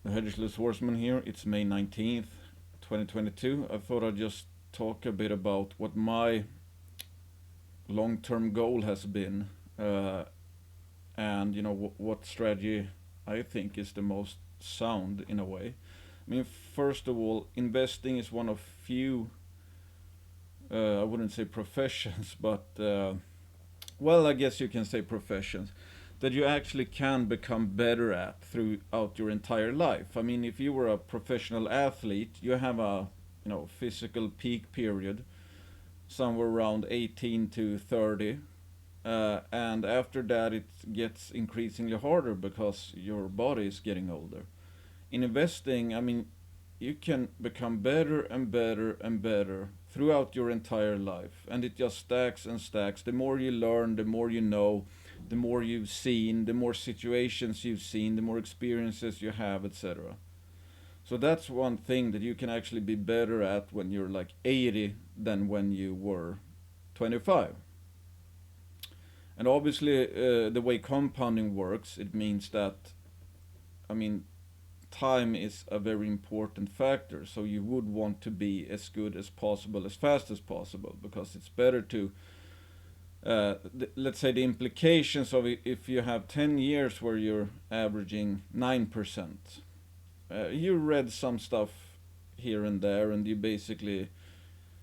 The Hedgeless Horseman here. It's May 19th, 2022. I thought I'd just talk a bit about what my long term goal has been, and what strategy I think is the most sound in a way. I mean, first of all, investing is one of few, I wouldn't say professions, but well, I guess you can say professions that you actually can become better at throughout your entire life. I mean, if you were a professional athlete, you have a physical peak period somewhere around 18 to 30, and after that it gets increasingly harder because your body is getting older. In investing, I mean, you can become better and better and better throughout your entire life, and it just stacks and stacks. The more you learn, the more you know, the more you've seen, the more situations you've seen, the more experiences you have, etc. So that's one thing that you can actually be better at when you're like 80 than when you were 25. And obviously, the way compounding works, it means that, I mean, time is a very important factor. So you would want to be as good as possible, as fast as possible, because it's better to, let's say, the implications of it, if you have 10 years where you're averaging 9%, you read some stuff here and there, and you basically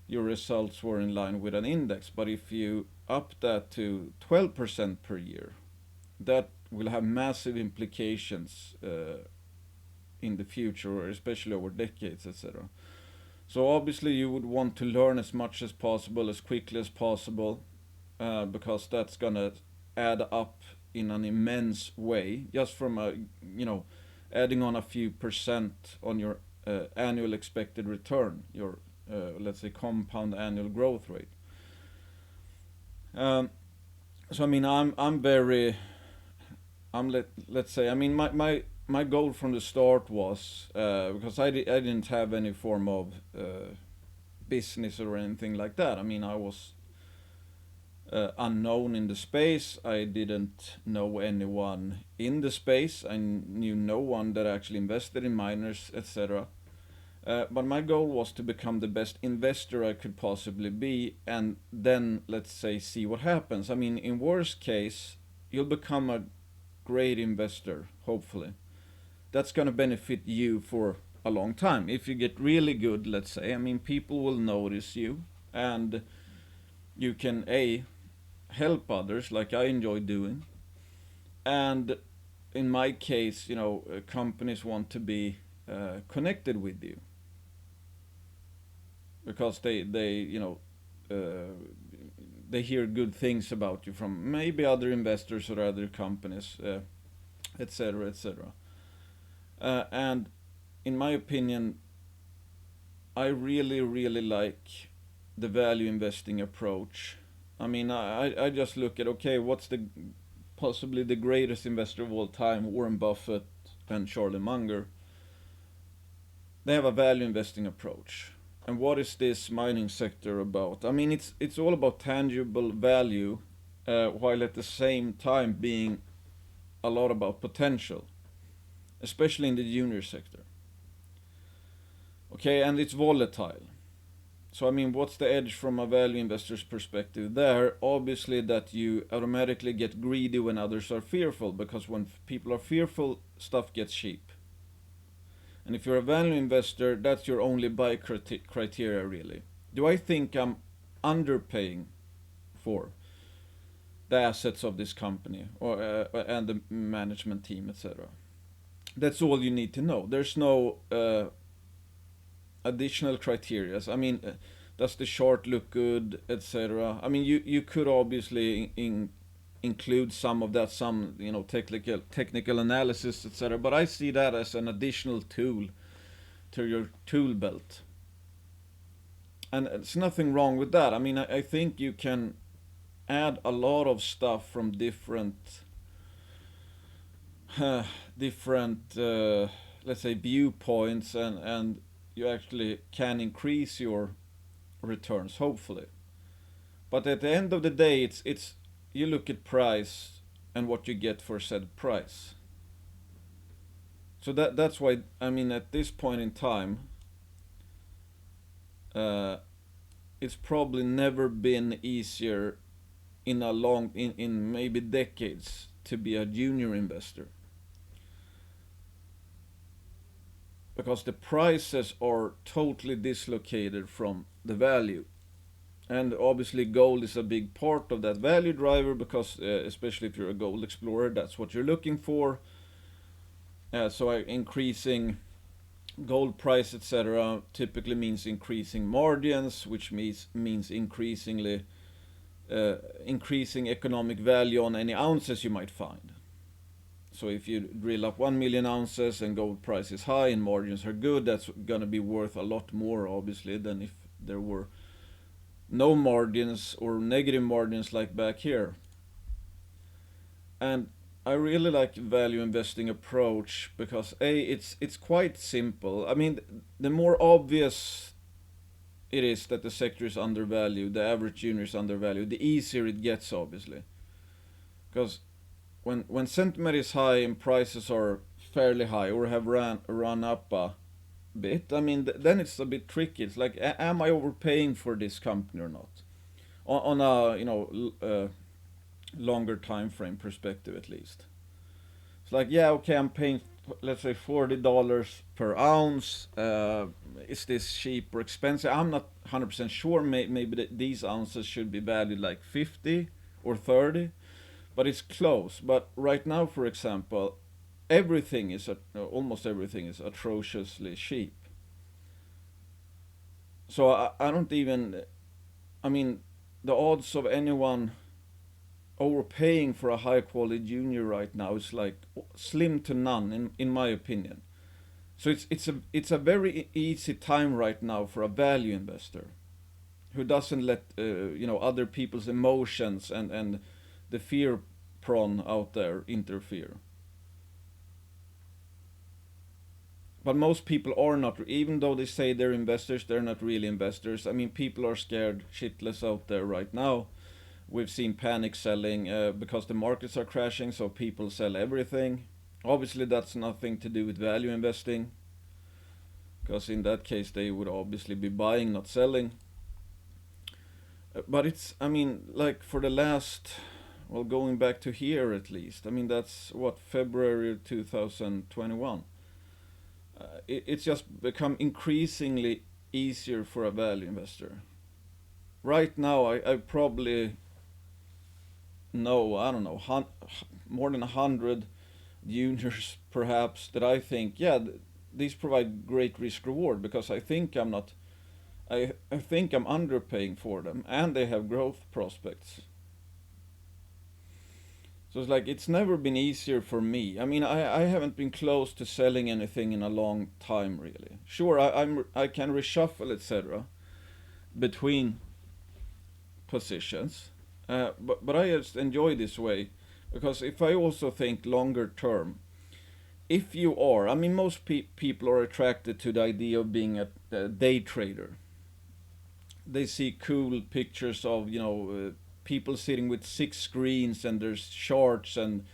your results were in line with an index. But if you up that to 12% per year, that will have massive implications in the future, or especially over decades, etc. So obviously you would want to learn as much as possible, as quickly as possible, because that's gonna add up in an immense way, just from a adding on a few percent on your annual expected return, your let's say compound annual growth rate. Um, so I mean, I'm very let's say, I mean, my goal from the start was, because I didn't have any form of business or anything like that. I mean, I was unknown in the space. I didn't know anyone in the space. I knew no one that actually invested in miners, etc. But my goal was to become the best investor I could possibly be, and then, let's say, see what happens. I mean, in worst case, you'll become a great investor, hopefully. That's going to benefit you for a long time. If you get really good, let's say, I mean, people will notice you, and you can, A, help others like I enjoy doing. And in my case, companies want to be connected with you because uh, they hear good things about you from maybe other investors or other companies, etc., etc. And in my opinion, I really, really like the value investing approach. I mean, I just look at, okay, what's the possibly the greatest investor of all time, Warren Buffett and Charlie Munger. They have a value investing approach. And what is this mining sector about? I mean, it's all about tangible value, while at the same time being a lot about potential, especially in the junior sector. Okay, and it's volatile. So I mean, what's the edge from a value investor's perspective there? Obviously, that you automatically get greedy when others are fearful, because when people are fearful, stuff gets cheap. And if you're a value investor, that's your only buy criteria, really. Do I think I'm underpaying for the assets of this company, or and the management team, etc.? That's all you need to know. There's no additional criteria. I mean, does the chart look good, etc.? I mean, you could obviously include some of that, some technical analysis, etc. But I see that as an additional tool to your tool belt, and it's nothing wrong with that. I mean, I think you can add a lot of stuff from different let's say viewpoints, and you actually can increase your returns, hopefully. But at the end of the day, it's you look at price and what you get for said price. So that's why, I mean, at this point in time, uh, it's probably never been easier in maybe decades to be a junior investor, because the prices are totally dislocated from the value. And obviously gold is a big part of that value driver, because especially if you're a gold explorer, that's what you're looking for. So increasing gold price, etc., typically means increasing margins, which means increasing economic value on any ounces you might find. So if you drill up 1 million ounces and gold price is high and margins are good, that's gonna be worth a lot more, obviously, than if there were no margins or negative margins like back here. And I really like value investing approach because it's quite simple. I mean, the more obvious it is that the sector is undervalued, the average junior is undervalued, the easier it gets, obviously. Because when sentiment is high and prices are fairly high or have run up a bit, I mean, then it's a bit tricky. It's like, am I overpaying for this company or not? On a longer time frame perspective, at least. It's like, yeah, okay, I'm paying, let's say, $40 per ounce. Is this cheap or expensive? I'm not 100% sure. Maybe these ounces should be valued like 50 or 30, but it's close. But right now, for example, almost everything is atrociously cheap. So I don't even, I mean, the odds of anyone overpaying for a high quality junior right now is like slim to none, in my opinion. So it's a very easy time right now for a value investor who doesn't let other people's emotions and the fear prone out there interfere. But most people are not, even though they say they're investors, they're not really investors. I mean, people are scared shitless out there right now. We've seen panic selling because the markets are crashing, so people sell everything. Obviously, that's nothing to do with value investing, because in that case, they would obviously be buying, not selling. But it's, I mean, like for the last, well, going back to here at least, I mean, that's what, February 2021. It's just become increasingly easier for a value investor. Right now, I probably know, I don't know, more than 100 juniors perhaps that I think, yeah, these provide great risk reward, because I think I'm not, I think I'm underpaying for them, and they have growth prospects. So it's like, it's never been easier for me. I mean, I haven't been close to selling anything in a long time, really. Sure, I can reshuffle, etc., between positions, but I just enjoy this way, because if I also think longer term, if you are, I mean, most people are attracted to the idea of being a day trader. They see cool pictures of people sitting with 6 screens, and there's charts and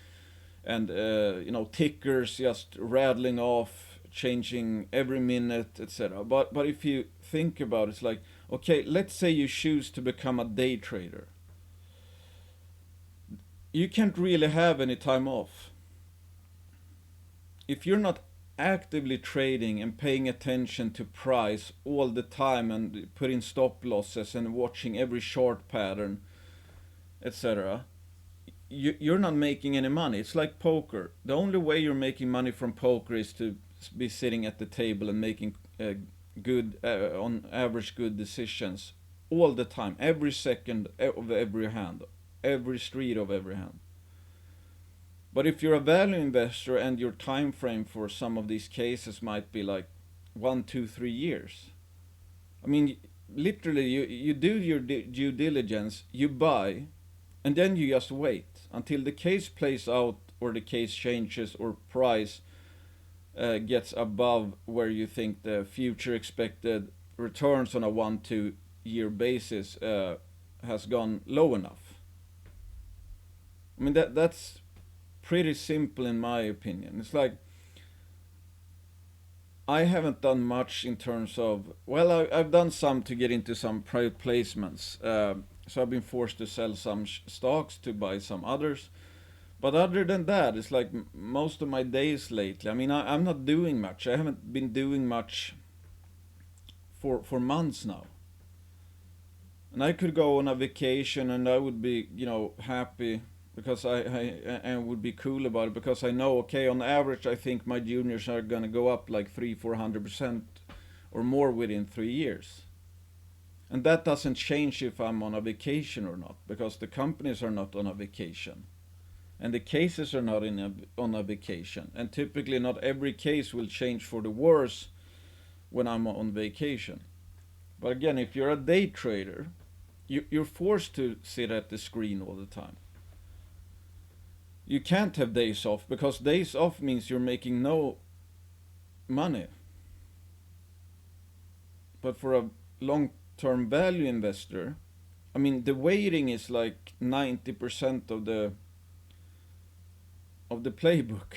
tickers just rattling off, changing every minute, etc. But if you think about it, it's like, okay, let's say you choose to become a day trader. You can't really have any time off. If you're not actively trading and paying attention to price all the time and putting stop losses and watching every short pattern, etc., you're not making any money. It's like poker. The only way you're making money from poker is to be sitting at the table and making good, on average, good decisions all the time, every second of every hand, every street of every hand. But if you're a value investor and your time frame for some of these cases might be like 1, 2, 3 years, I mean, literally, you do your due diligence, you buy, and then you just wait until the case plays out, or the case changes, or price gets above where you think the future expected returns on a 1, 2 year basis has gone low enough. I mean, that's pretty simple in my opinion. It's like, I haven't done much in terms of, well, I've done some to get into some private placements. So I've been forced to sell some stocks to buy some others. But other than that, it's like most of my days lately. I mean, I'm not doing much. I haven't been doing much for months now. And I could go on a vacation and I would be, happy because I would be cool about it because I know, okay, on average, I think my juniors are gonna go up like 300-400% or more within 3 years. And that doesn't change if I'm on a vacation or not, because the companies are not on a vacation. And the cases are not on a vacation. And typically, not every case will change for the worse when I'm on vacation. But again, if you're a day trader, you're forced to sit at the screen all the time. You can't have days off because days off means you're making no money. But for a long term value investor, I mean, the waiting is like 90% of the playbook.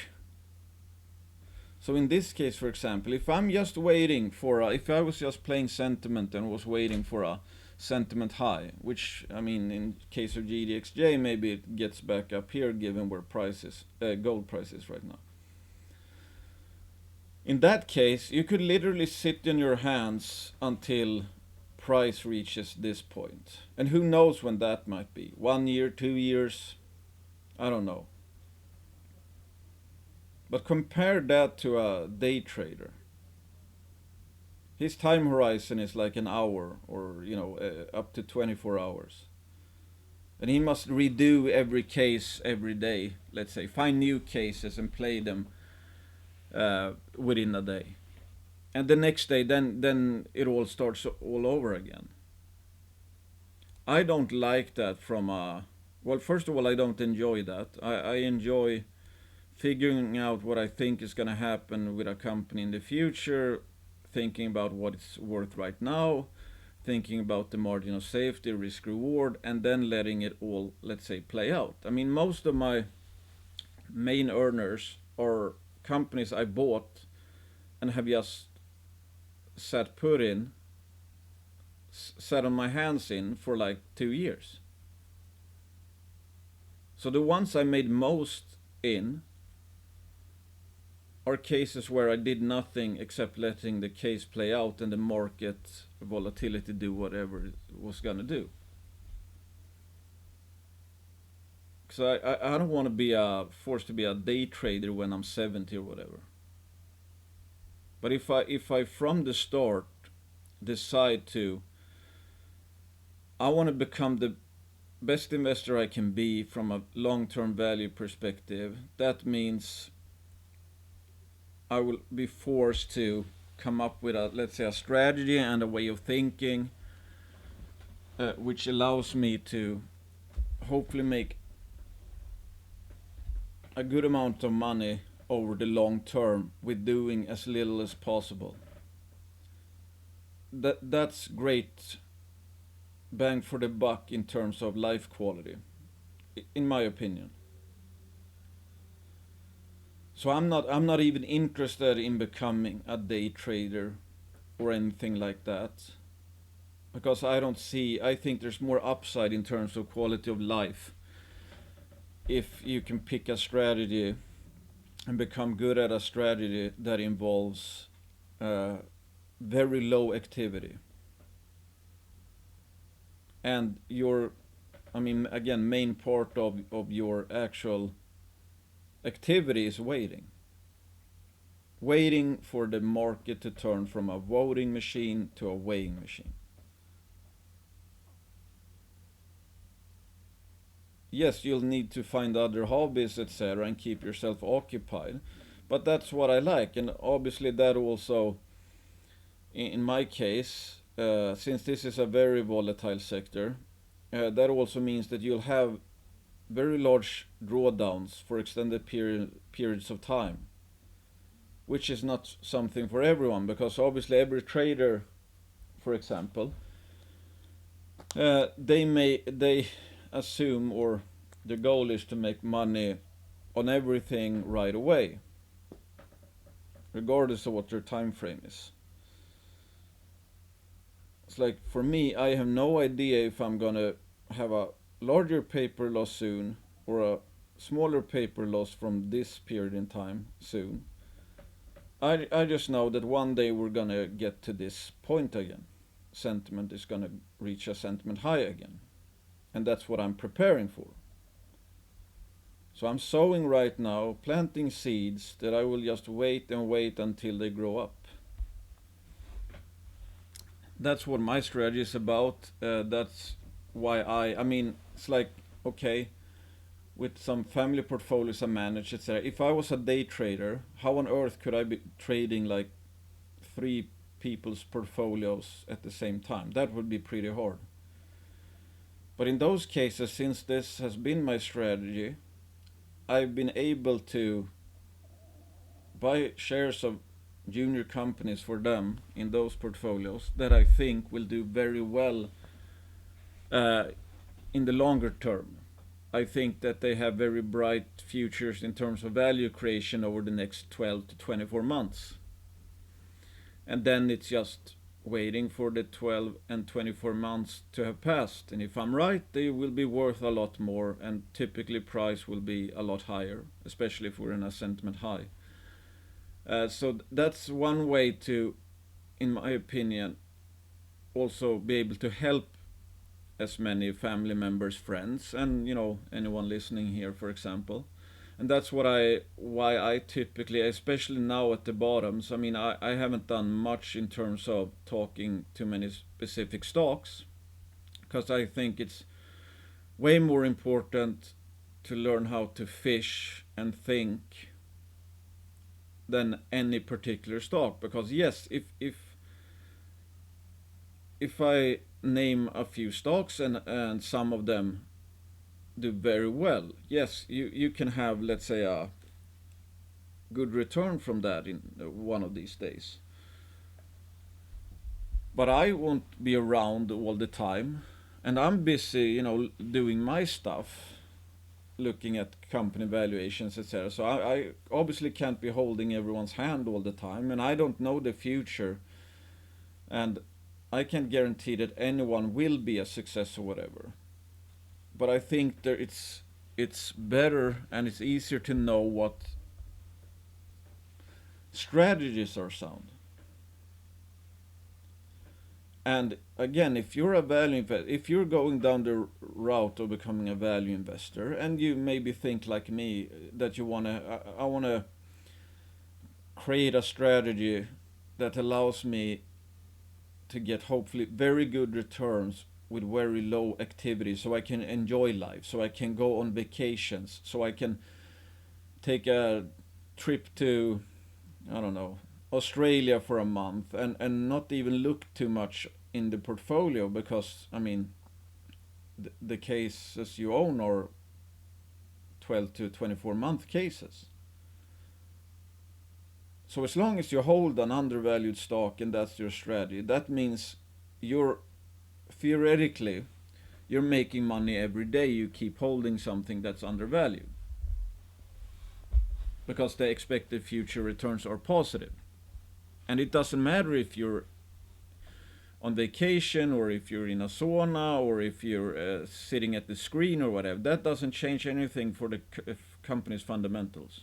So in this case, for example, if I'm just waiting for if I was just playing sentiment and was waiting for a sentiment high, which, I mean, in case of GDXJ, maybe it gets back up here given where gold price is right now. In that case, you could literally sit in your hands until price reaches this point. And who knows when that might be? 1 year, 2 years? I don't know. But compare that to a day trader. His time horizon is like an hour or, up to 24 hours. And he must redo every case every day, let's say. Find new cases and play them within a day. And the next day, then it all starts all over again. I don't like that well, first of all, I don't enjoy that. I enjoy figuring out what I think is going to happen with a company in the future, thinking about what it's worth right now, thinking about the margin of safety, risk reward, and then letting it all, let's say, play out. I mean, most of my main earners are companies I bought and have just sat on my hands in for like 2 years. So the ones I made most in are cases where I did nothing except letting the case play out and the market volatility do whatever it was gonna do. Because I don't want to be forced to be a day trader when I'm 70 or whatever. But if I from the start decide I want to become the best investor I can be from a long-term value perspective, that means I will be forced to come up with let's say, a strategy and a way of thinking, which allows me to hopefully make a good amount of money over the long term with doing as little as possible. That's great bang for the buck in terms of life quality, in my opinion. So I'm not even interested in becoming a day trader or anything like that, because I think there's more upside in terms of quality of life if you can pick a strategy and become good at a strategy that involves very low activity. And again, main part of your actual activity is waiting. Waiting for the market to turn from a voting machine to a weighing machine. Yes, you'll need to find other hobbies, etc., and keep yourself occupied. But that's what I like, and obviously that also, in my case, since this is a very volatile sector, that also means that you'll have very large drawdowns for extended periods of time, which is not something for everyone, because obviously every trader, for example, they assume, or the goal is to make money on everything right away. regardless of what their time frame is. It's like for me, I have no idea if I'm gonna have a larger paper loss soon or a smaller paper loss from this period in time soon. I just know that one day we're gonna get to this point again. Sentiment is gonna reach a sentiment high again. And that's what I'm preparing for. So I'm sowing right now, planting seeds that I will just wait and wait until they grow up. That's what my strategy is about. That's why I mean, it's like, okay, with some family portfolios I manage, etc. If I was a day trader, how on earth could I be trading like three people's portfolios at the same time? That would be pretty hard. But in those cases, since this has been my strategy, I've been able to buy shares of junior companies for them in those portfolios that I think will do very well in the longer term. I think that they have very bright futures in terms of value creation over the next 12 to 24 months. And then it's just waiting for the 12 and 24 months to have passed. And if I'm right, they will be worth a lot more, and typically price will be a lot higher, especially if we're in a sentiment high. So that's one way to, in my opinion, also be able to help as many family members, friends, and anyone listening here, for example. And that's why I typically, especially now at the bottoms, I mean, I haven't done much in terms of talking to many specific stocks, because I think it's way more important to learn how to fish and think than any particular stock. Because yes, if I name a few stocks and some of them do very well, yes, you can have, let's say, a good return from that in one of these days. But I won't be around all the time, and I'm busy, doing my stuff, looking at company valuations, etc. So I obviously can't be holding everyone's hand all the time, and I don't know the future, and I can't guarantee that anyone will be a success or whatever. But I think that it's better and it's easier to know what strategies are sound. And again, if you're a value investor, if you're going down the route of becoming a value investor, and you maybe think like me that I want to create a strategy that allows me to get hopefully very good returns with very low activity, so I can enjoy life, so I can go on vacations, so I can take a trip to, I don't know, Australia for a month, and not even look too much in the portfolio, because I mean the cases you own are 12 to 24 month cases. So as long as you hold an undervalued stock and that's your strategy, that means you're theoretically you're making money every day you keep holding something that's undervalued, because the expected future returns are positive. And it doesn't matter if you're on vacation, or if you're in a sauna, or if you're sitting at the screen or whatever. That doesn't change anything for the company's fundamentals.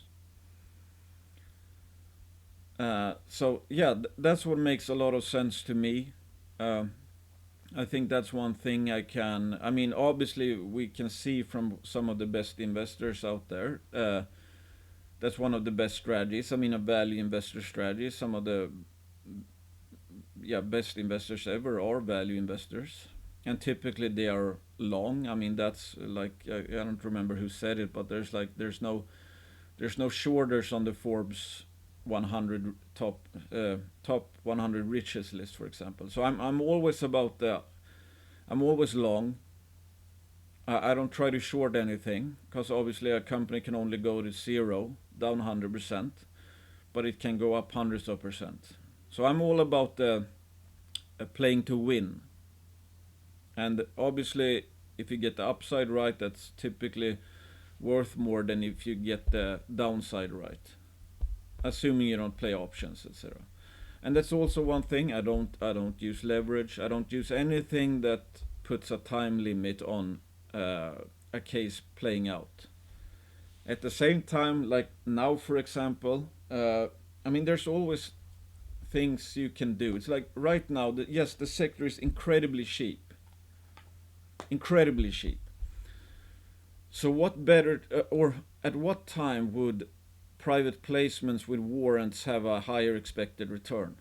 So yeah, that's what makes a lot of sense to me. I think that's one thing I mean, obviously we can see from some of the best investors out there, that's one of the best strategies. I mean, a value investor strategy. Some of the best investors ever are value investors, and typically they are long. I mean, that's like, I don't remember who said it, but there's no shorters on the Forbes 100 top 100 richest list, for example. So I'm always I'm always long. I don't try to short anything, because obviously a company can only go to zero, down 100%, but it can go up hundreds of percent. So I'm all about playing to win. And obviously, if you get the upside right, that's typically worth more than if you get the downside right. assuming you don't play options, etc. And that's also one thing. I don't use leverage. I don't use anything that puts a time limit on a case playing out. At the same time, like now, for example, I mean, there's always things you can do. It's like right now, yes, the sector is incredibly cheap. So what better, or at what time would private placements with warrants have a higher expected return?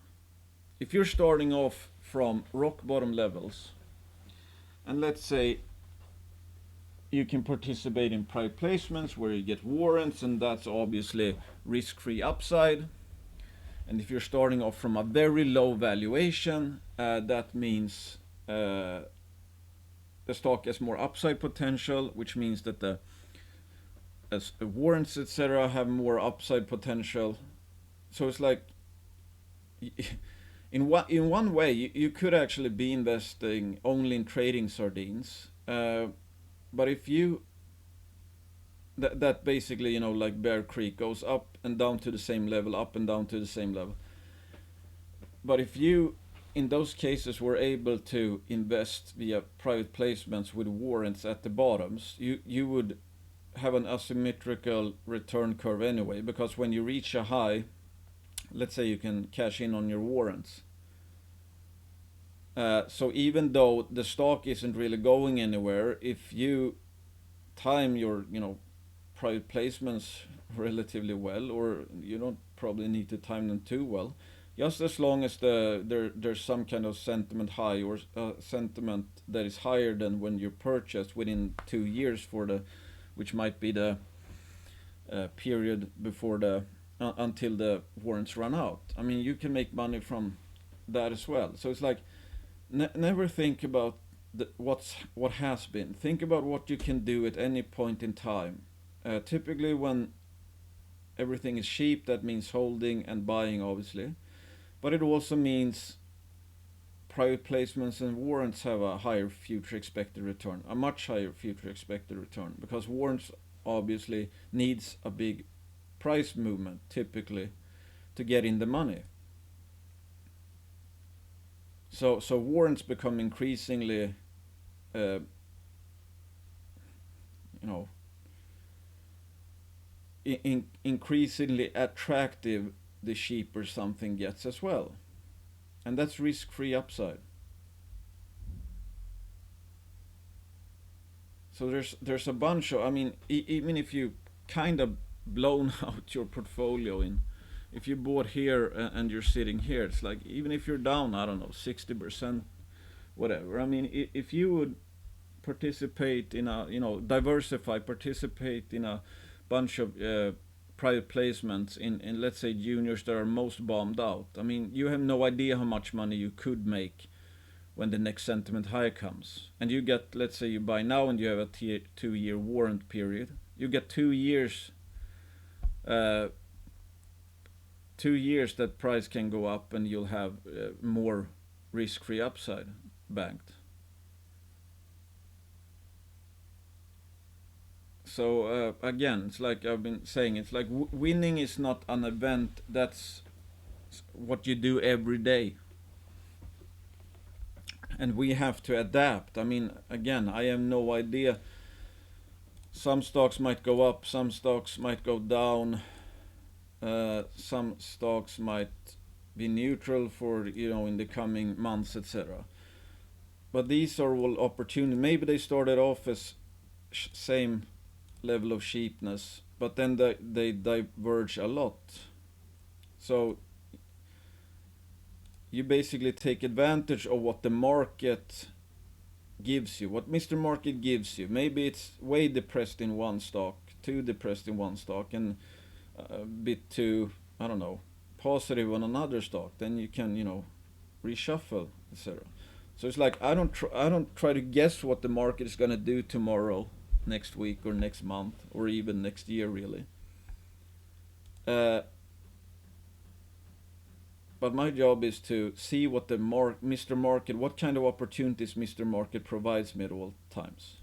If you're starting off from rock bottom levels, and let's say you can participate in private placements where you get warrants, and that's obviously risk-free upside. And if you're starting off from a very low valuation, that means the stock has more upside potential, which means that the as warrants, etc., have more upside potential. So it's like, in one way, you could actually be investing only in trading sardines. But if you that basically, like Bear Creek goes up and down to the same level, up and down to the same level. But if you, in those cases, were able to invest via private placements with warrants at the bottoms, you would have an asymmetrical return curve anyway, because when you reach a high, let's say you can cash in on your warrants. So even though the stock isn't really going anywhere, if you time your private placements relatively well, or you don't probably need to time them too well, just as long as there's some kind of sentiment high, or sentiment that is higher than when you purchased within 2 years for the, which might be the period before the until the warrants run out. I mean, you can make money from that as well. So it's like, never think about what has been. Think about what you can do at any point in time. Typically, when everything is cheap, that means holding and buying, obviously. But it also means private placements and warrants have a higher future expected return, a much higher future expected return, because warrants obviously needs a big price movement typically to get in the money. So warrants become increasingly, increasingly attractive the cheaper something gets as well, and that's risk-free upside. So there's a bunch of, I mean, even if you kind of blown out your portfolio in, if you bought here and you're sitting here, it's like, even if you're down, I don't know, 60%, whatever. I mean, if you would participate in a, diversify, participate in a bunch of private placements in let's say juniors that are most bombed out. I mean, you have no idea how much money you could make when the next sentiment high comes. And you get, let's say you buy now and you have a 2-year warrant period. You get 2 years, 2 years that price can go up, and you'll have more risk-free upside banked. So again, it's like I've been saying, it's like winning is not an event, that's what you do every day. And we have to adapt. I mean, again, I have no idea. Some stocks might go up, some stocks might go down, some stocks might be neutral for, in the coming months, etc. But these are all opportunities. Maybe they started off as same level of cheapness, but then they diverge a lot. So you basically take advantage of what the market gives you, what Mr. Market gives you. Maybe it's way depressed in one stock, too depressed in one stock, and a bit too, I don't know, positive on another stock. Then you can, reshuffle, etc. So it's like, I don't try to guess what the market is gonna do tomorrow, next week, or next month, or even next year, really. But my job is to see what the Mr. Market, what kind of opportunities Mr. Market provides me at all times.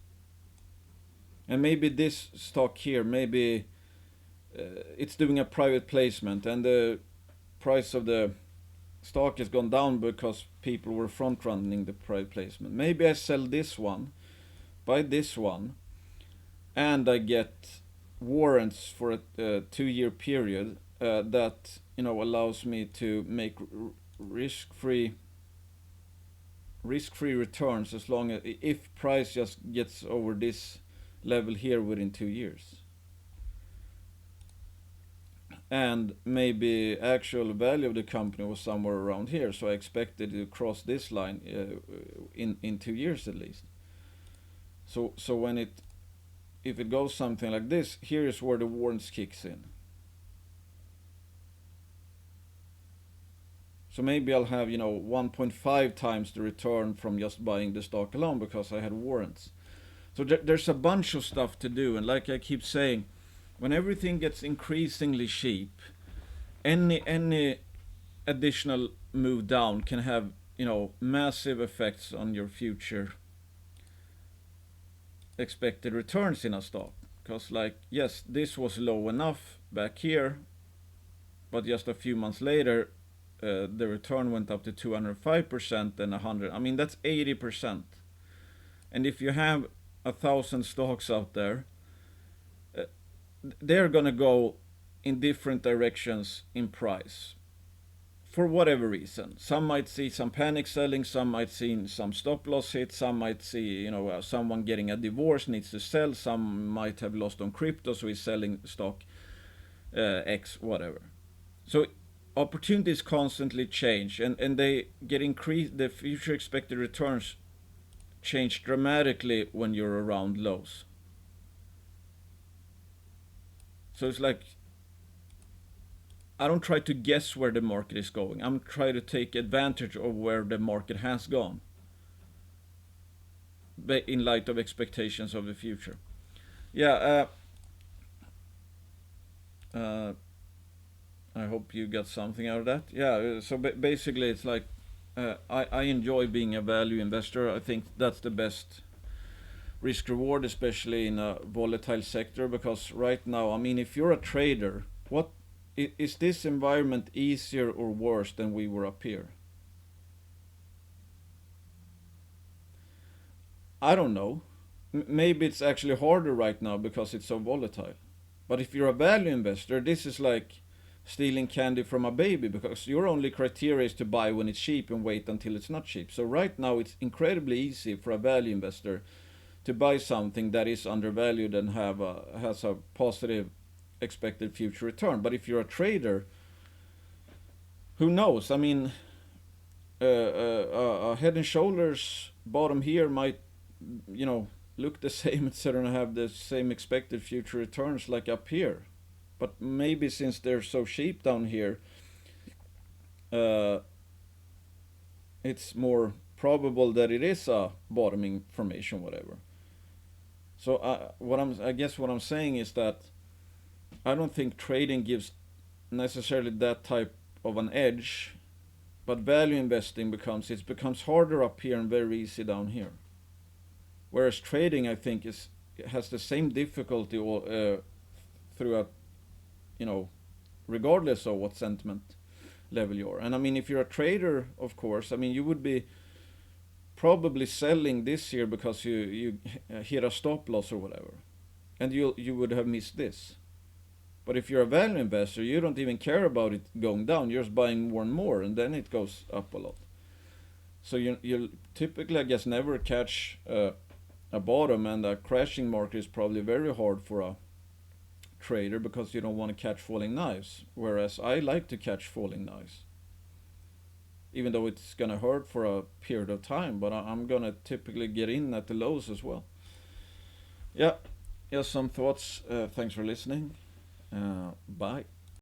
And maybe this stock here, maybe it's doing a private placement, and the price of the stock has gone down because people were front running the private placement. Maybe I sell this one, buy this one, and I get warrants for a 2-year period that allows me to make risk-free returns, as long as if price just gets over this level here within 2 years. And maybe actual value of the company was somewhere around here, so I expected to cross this line in 2 years at least. So if it goes something like this, here is where the warrants kicks in. So maybe I'll have 1.5 times the return from just buying the stock alone because I had warrants. So there's a bunch of stuff to do, and like I keep saying, when everything gets increasingly cheap, any additional move down can have massive effects on your future expected returns in a stock. Because yes, this was low enough back here, but just a few months later the return went up to 205% and 100. I mean, that's 80%. And if you have 1,000 stocks out there, they're gonna go in different directions in price for whatever reason. Some might see some panic selling, some might see some stop loss hits, some might see someone getting a divorce, needs to sell, some might have lost on crypto, so he's selling stock X, whatever. So opportunities constantly change, and they get increased. The future expected returns change dramatically when you're around lows. So it's like, I don't try to guess where the market is going. I'm trying to take advantage of where the market has gone in light of expectations of the future. Yeah, I hope you got something out of that. Yeah, so basically it's like, I enjoy being a value investor. I think that's the best risk reward, especially in a volatile sector, because right now, I mean, if you're a trader, what is this environment easier or worse than we were up here? I don't know. Maybe it's actually harder right now because it's so volatile. But if you're a value investor, this is like stealing candy from a baby, because your only criteria is to buy when it's cheap and wait until it's not cheap. So right now it's incredibly easy for a value investor to buy something that is undervalued and has a positive expected future return. But if you're a trader, who knows? I mean, a Head and Shoulders bottom here might, look the same, etc., and have the same expected future returns like up here. But maybe since they're so cheap down here, it's more probable that it is a bottoming formation, whatever. So I guess what I'm saying is that I don't think trading gives necessarily that type of an edge, but value investing becomes harder up here and very easy down here. Whereas trading, I think, has the same difficulty throughout, regardless of what sentiment level you're. And I mean, if you're a trader, of course, I mean, you would be probably selling this year because you hit a stop loss or whatever, and you would have missed this. But if you're a value investor, you don't even care about it going down. You're just buying more and more, and then it goes up a lot. So you'll typically, I guess, never catch a bottom, and a crashing market is probably very hard for a trader because you don't want to catch falling knives. Whereas I like to catch falling knives, even though it's gonna hurt for a period of time. But I'm gonna typically get in at the lows as well. Yeah, just some thoughts. Thanks for listening. Bye.